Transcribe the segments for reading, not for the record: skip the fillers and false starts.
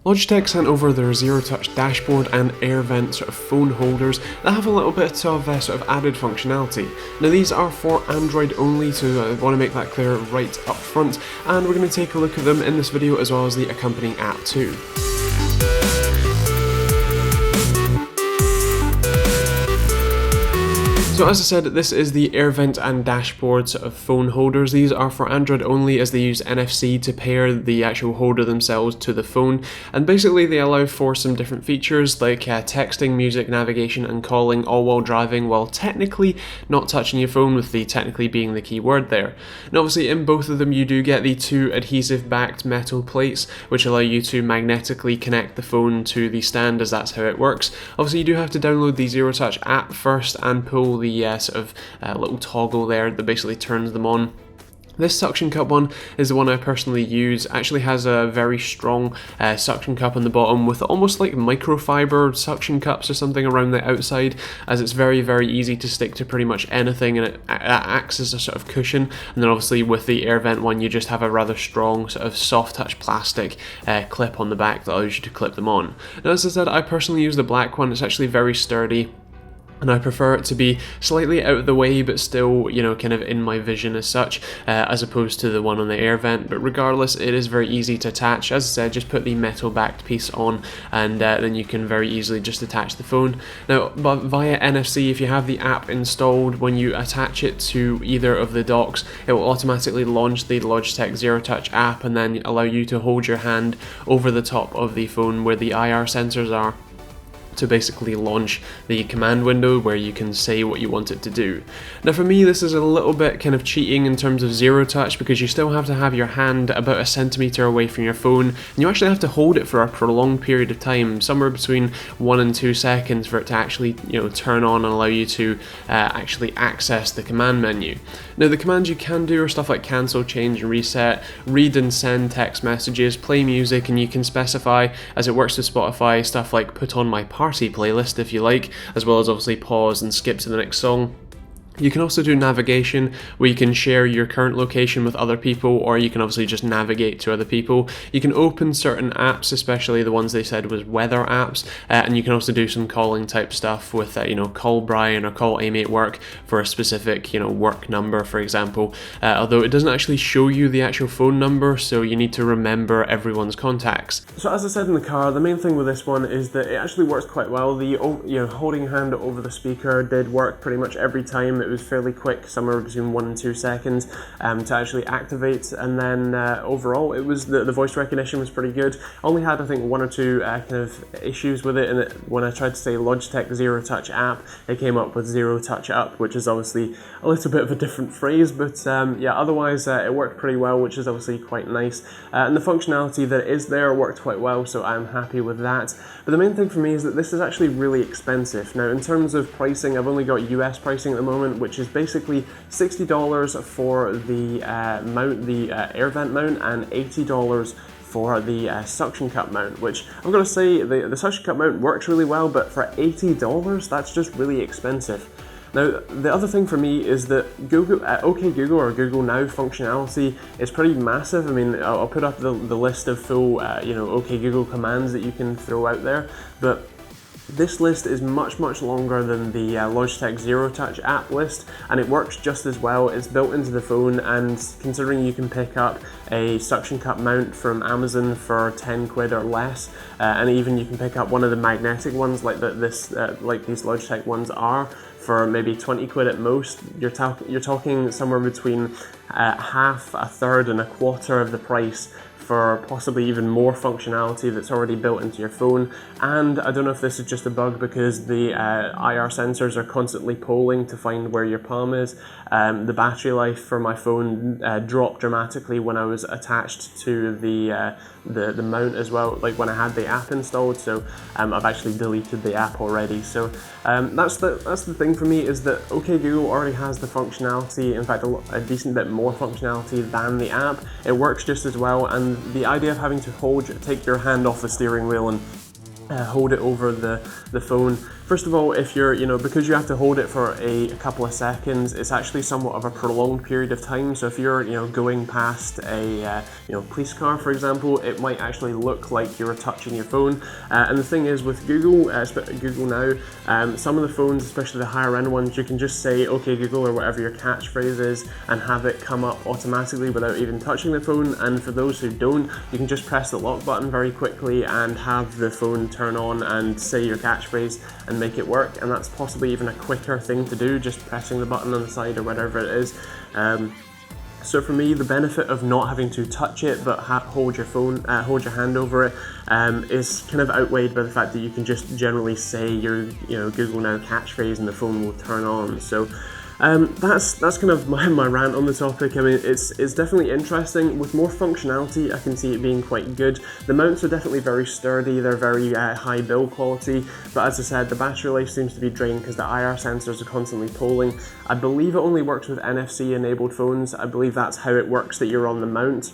Logitech sent over their zero-touch dashboard and air vent sort of phone holders that have a little bit of sort of added functionality. Now these are for Android only, so I want to make that clear right up front, and we're going to take a look at them in this video as well as the accompanying app too. So as I said, this is the air vent and dashboard sort of phone holders. These are for Android only as they use NFC to pair the actual holder themselves to the phone, and basically they allow for some different features like texting, music, navigation and calling, all while driving, while technically not touching your phone, with the technically being the key word there. And obviously in both of them you do get the two adhesive backed metal plates which allow you to magnetically connect the phone to the stand, as that's how it works. Obviously you do have to download the Zero Touch app first and pull the sort of little toggle there that basically turns them on. This suction cup one is the one I personally use. Actually has a very strong suction cup on the bottom with almost like microfiber suction cups or something around the outside, as it's very easy to stick to pretty much anything, and it acts as a sort of cushion. And then obviously with the air vent one you just have a rather strong sort of soft touch plastic clip on the back that allows you to clip them on. Now as I said, I personally use the black one. It's actually very sturdy, and I prefer it to be slightly out of the way but still, you know, kind of in my vision as such, as opposed to the one on the air vent. But regardless, it is very easy to attach. As I said, just put the metal backed piece on, and then you can very easily just attach the phone. Now, but via NFC, if you have the app installed, when you attach it to either of the docks, it will automatically launch the Logitech Zero Touch app and then allow you to hold your hand over the top of the phone where the IR sensors are, to basically launch the command window where you can say what you want it to do. Now for me this is a little bit kind of cheating in terms of zero touch, because you still have to have your hand about a centimetre away from your phone, and you actually have to hold it for a prolonged period of time, somewhere between 1 and 2 seconds, for it to actually, you know, turn on and allow you to actually access the command menu. Now the commands you can do are stuff like cancel, change and reset, read and send text messages, play music, and you can specify, as it works with Spotify, stuff like put on my party playlist if you like, as well as obviously pause and skip to the next song. You can also do navigation, where you can share your current location with other people, or you can obviously just navigate to other people. You can open certain apps, especially the ones they said was weather apps, and you can also do some calling type stuff with, you know, call Brian or call Amy at work for a specific, you know, work number, for example. Although it doesn't actually show you the actual phone number, so you need to remember everyone's contacts. So as I said in the car, the main thing with this one is that it actually works quite well. The, you know, holding your hand over the speaker did work pretty much every time. It was fairly quick, somewhere between 1 and 2 seconds to actually activate, and then overall it was the voice recognition was pretty good. I only had I think 1 or 2 kind of issues with it, and when I tried to say Logitech Zero Touch app, it came up with Zero Touch up, which is obviously a little bit of a different phrase, but yeah, otherwise it worked pretty well, which is obviously quite nice, and the functionality that is there worked quite well, so I'm happy with that. But the main thing for me is that this is actually really expensive. Now in terms of pricing, I've only got US pricing at the moment, which is basically $60 for the mount, the air vent mount, and $80 for the suction cup mount, which I'm going to say the suction cup mount works really well, but for $80 that's just really expensive. Now the other thing for me is that Google, OK Google or Google Now functionality is pretty massive. I mean, I'll put up the list of full you know, OK Google commands that you can throw out there, but this list is much longer than the Logitech Zero Touch app list, and it works just as well. It's built into the phone, and considering you can pick up a suction cup mount from Amazon for 10 quid or less, and even you can pick up one of the magnetic ones like like these Logitech ones are, for maybe 20 quid at most. You're talking somewhere between half, a third and a quarter of the price for possibly even more functionality that's already built into your phone. And I don't know if this is just a bug because the IR sensors are constantly polling to find where your palm is. The battery life for my phone dropped dramatically when I was attached to the mount as well, like when I had the app installed, so I've actually deleted the app already. So that's the thing for me, is that OK Google already has the functionality, in fact a decent bit more functionality than the app. It works just as well, and the idea of having to take your hand off the steering wheel and hold it over the phone First of all, if you're, because you have to hold it for a couple of seconds, it's actually somewhat of a prolonged period of time. So if you're, going past a, police car, for example, it might actually look like you're touching your phone. And the thing is with Google Now, some of the phones, especially the higher end ones, you can just say, okay Google, or whatever your catchphrase is, and have it come up automatically without even touching the phone. And for those who don't, you can just press the lock button very quickly and have the phone turn on and say your catchphrase and make it work. And that's possibly even a quicker thing to do, just pressing the button on the side or whatever it is. So for me, the benefit of not having to touch it but hold your hand over it is kind of outweighed by the fact that you can just generally say your Google Now catchphrase and the phone will turn on. So that's kind of my rant on the topic. I mean, it's definitely interesting. With more functionality, I can see it being quite good. The mounts are definitely very sturdy, they're very high build quality, but as I said, the battery life seems to be drained because the IR sensors are constantly polling. I believe it only works with NFC enabled phones. I believe that's how it works, that you're on the mount.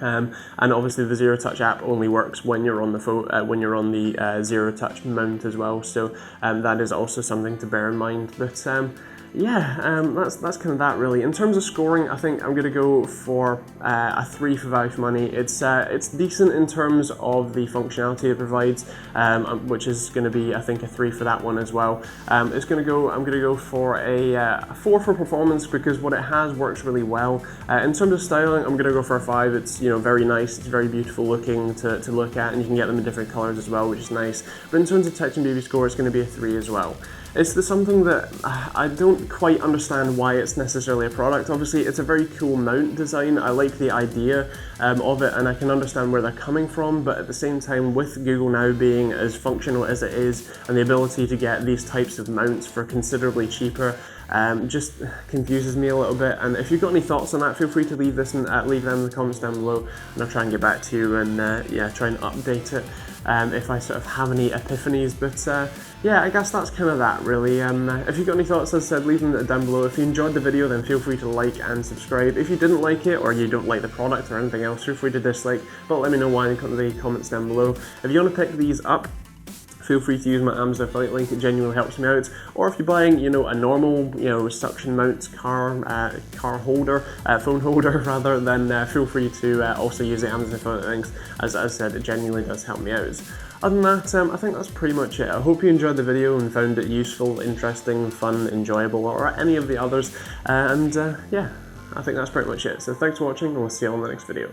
And obviously the Zero Touch app only works when you're on the phone, when you're on the Zero Touch mount as well. So that is also something to bear in mind. But that's kind of that really. In terms of scoring, I think I'm gonna go for a 3 for value for money. It's decent in terms of the functionality it provides, which is going to be, I think, a 3 for that one as well. I'm gonna go for a 4 for performance, because what it has works really well. In terms of styling, I'm gonna go for a 5. It's very nice. It's very beautiful looking to look at, and you can get them in different colors as well, which is nice. But in terms of TechteamGB score, it's going to be a 3 as well. It's something that I don't quite understand why it's necessarily a product. Obviously, it's a very cool mount design. I like the idea of it, and I can understand where they're coming from, but at the same time, with Google Now being as functional as it is, and the ability to get these types of mounts for considerably cheaper, just confuses me a little bit. And if you've got any thoughts on that, feel free to leave them in the comments down below, and I'll try and get back to you and try and update it if I sort of have any epiphanies. But I guess that's kind of that really. If you've got any thoughts, as I said, leave them down below. If you enjoyed the video, then feel free to like and subscribe. If you didn't like it, or you don't like the product or anything else, feel free to dislike, but let me know why in the comments down below. If you want to pick these up, feel free to use my Amazon affiliate link. It genuinely helps me out. Or if you're buying, a normal, suction mount phone holder rather, then feel free to also use the Amazon affiliate links. As I said, it genuinely does help me out. Other than that, I think that's pretty much it. I hope you enjoyed the video and found it useful, interesting, fun, enjoyable, or any of the others. I think that's pretty much it. So thanks for watching, and we'll see you on the next video.